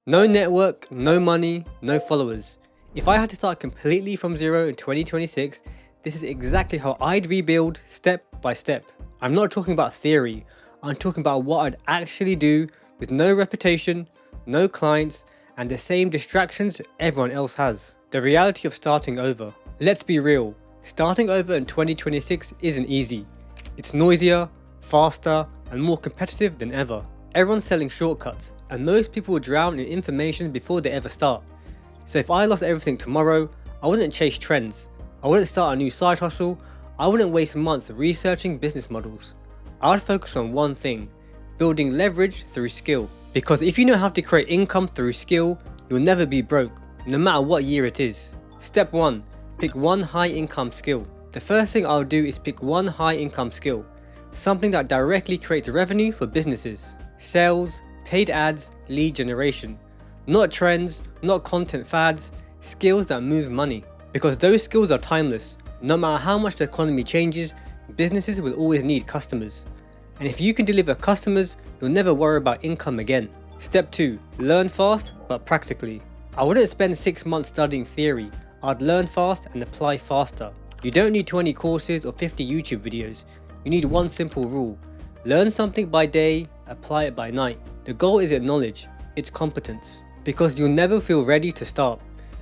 No network, no money, no followers. If I had to start completely from zero in 2026, this is exactly how I'd rebuild step by step. I'm not talking about theory, I'm talking about what I'd actually do with no reputation, no clients, and the same distractions everyone else has. The reality of starting over. Let's be real, starting over in 2026 isn't easy. It's noisier, faster, and more competitive than ever. Everyone's selling shortcuts, and most people drown in information before they ever start. So if I lost everything tomorrow, I wouldn't chase trends, I wouldn't start a new side hustle, I wouldn't waste months researching business models. I would focus on one thing, building leverage through skill. Because if you know how to create income through skill, you'll never be broke, no matter what year it is. Step 1. Pick one high income skill. The first thing I'll do is pick one high income skill, something that directly creates revenue for businesses. Sales, paid ads, lead generation. Not trends, not content fads, skills that move money. Because those skills are timeless. No matter how much the economy changes, businesses will always need customers. And if you can deliver customers, you'll never worry about income again. Step 2. Learn fast, but practically. I wouldn't spend 6 months studying theory. I'd learn fast and apply faster. You don't need 20 courses or 50 YouTube videos. You need one simple rule. Learn something by day, apply it by night. The goal isn't knowledge, it's competence. Because you'll never feel ready to start.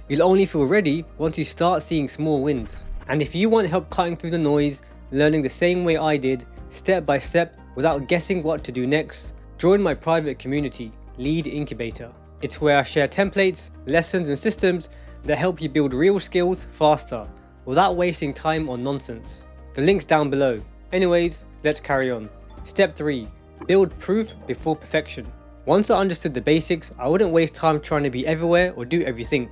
You'll only feel ready once you start seeing small wins. And if you want help cutting through the noise, learning the same way I did, step by step, without guessing what to do next, join my private community, Lead Incubator. It's where I share templates, lessons and systems that help you build real skills faster, without wasting time on nonsense. The link's down below. Anyways, let's carry on. Step 3. Build proof before perfection. Once I understood the basics, I wouldn't waste time trying to be everywhere or do everything.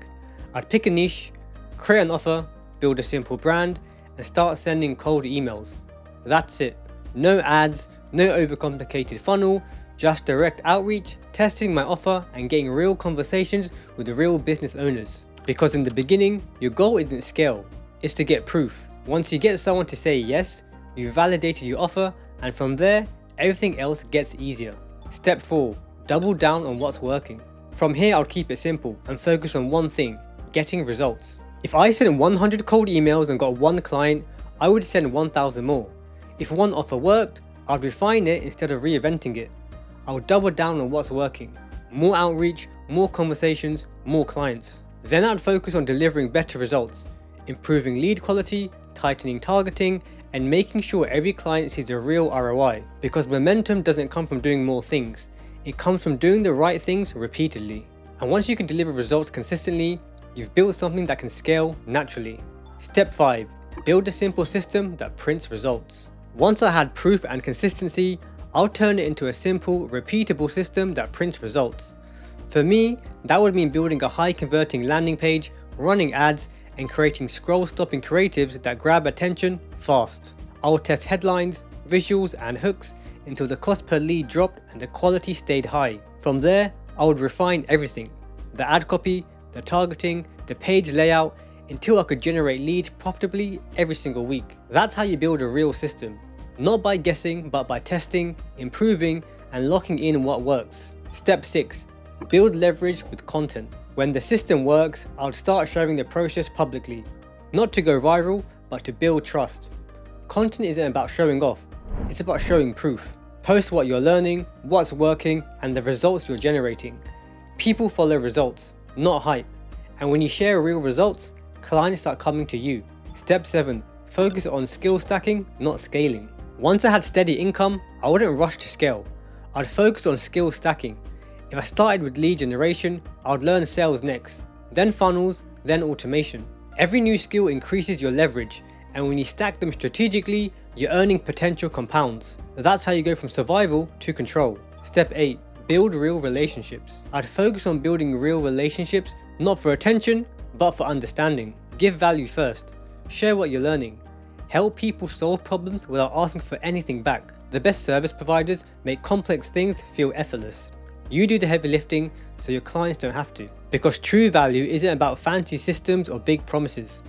I'd pick a niche, create an offer, build a simple brand, and start sending cold emails. That's it. No ads, no overcomplicated funnel, just direct outreach, testing my offer, and getting real conversations with the real business owners. Because in the beginning, your goal isn't scale, it's to get proof. Once you get someone to say yes, you've validated your offer, and from there, everything else gets easier. Step 4. Double down on what's working. From here, I'll keep it simple and focus on one thing, getting results. If I sent 100 cold emails and got one client, I would send 1,000 more. If one offer worked, I'd refine it instead of reinventing it. I would double down on what's working. More outreach, more conversations, more clients. Then I'd focus on delivering better results, improving lead quality, tightening targeting, and making sure every client sees a real ROI. Because momentum doesn't come from doing more things, it comes from doing the right things repeatedly. And once you can deliver results consistently, you've built something that can scale naturally. Step 5. Build a simple system that prints results. Once I had proof and consistency, I'll turn it into a simple, repeatable system that prints results. For me, that would mean building a high converting landing page, running ads, and creating scroll stopping creatives that grab attention fast. I will test headlines, visuals, and hooks until the cost per lead dropped and the quality stayed high. From there, I would refine everything. The ad copy, the targeting, the page layout, until I could generate leads profitably every single week. That's how you build a real system. Not by guessing, but by testing, improving, and locking in what works. Step 6. Build leverage with content. When the system works, I'll start sharing the process publicly. Not to go viral, but to build trust. Content isn't about showing off, it's about showing proof. Post what you're learning, what's working, and the results you're generating. People follow results, not hype. And when you share real results, clients start coming to you. Step 7. Focus on skill stacking, not scaling. Once I had steady income, I wouldn't rush to scale. I'd focus on skill stacking. If I started with lead generation, I would learn sales next, then funnels, then automation. Every new skill increases your leverage, and when you stack them strategically, your earning potential compounds. That's how you go from survival to control. Step 8. Build real relationships. I'd focus on building real relationships, not for attention, but for understanding. Give value first. Share what you're learning. Help people solve problems without asking for anything back. The best service providers make complex things feel effortless. You do the heavy lifting so your clients don't have to. Because true value isn't about fancy systems or big promises.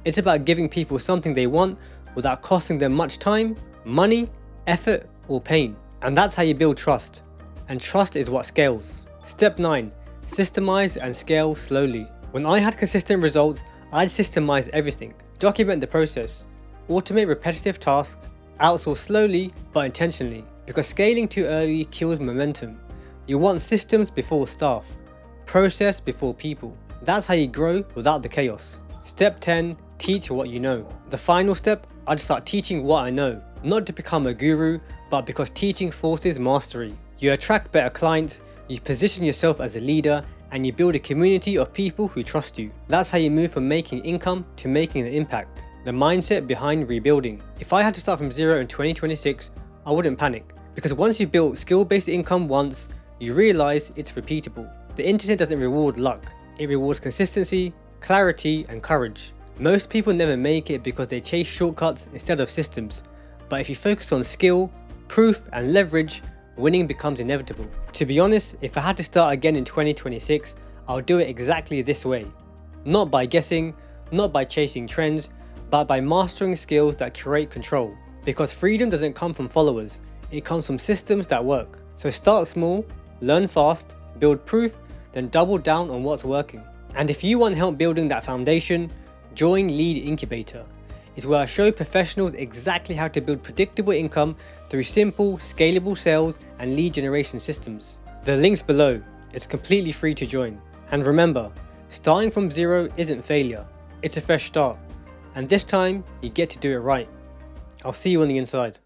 It's about giving people something they want without costing them much time, money, effort, or pain. And that's how you build trust. And trust is what scales. Step 9. Systemize and scale slowly. When I had consistent results, I'd systemize everything. Document the process. Automate repetitive tasks. Outsource slowly but intentionally, because scaling too early kills momentum. You want systems before staff. Process before people. That's how you grow without the chaos. Step 10. Teach what you know. The final step, I'd start teaching what I know. Not to become a guru, but because teaching forces mastery. You attract better clients, you position yourself as a leader, and you build a community of people who trust you. That's how you move from making income to making an impact. The mindset behind rebuilding. If I had to start from zero in 2026, I wouldn't panic. Because once you've built skill-based income once, you realize it's repeatable. The internet doesn't reward luck. It rewards consistency, clarity, and courage. Most people never make it because they chase shortcuts instead of systems. But if you focus on skill, proof, and leverage, winning becomes inevitable. To be honest, if I had to start again in 2026, I'll do it exactly this way. Not by guessing, not by chasing trends, but by mastering skills that create control. Because freedom doesn't come from followers, it comes from systems that work. So start small, learn fast, build proof, then double down on what's working. And if you want help building that foundation, join Lead Incubator. It's where I show professionals exactly how to build predictable income through simple, scalable sales and lead generation systems. The link's below. It's completely free to join. And remember, starting from zero isn't failure. It's a fresh start. And this time, you get to do it right. I'll see you on the inside.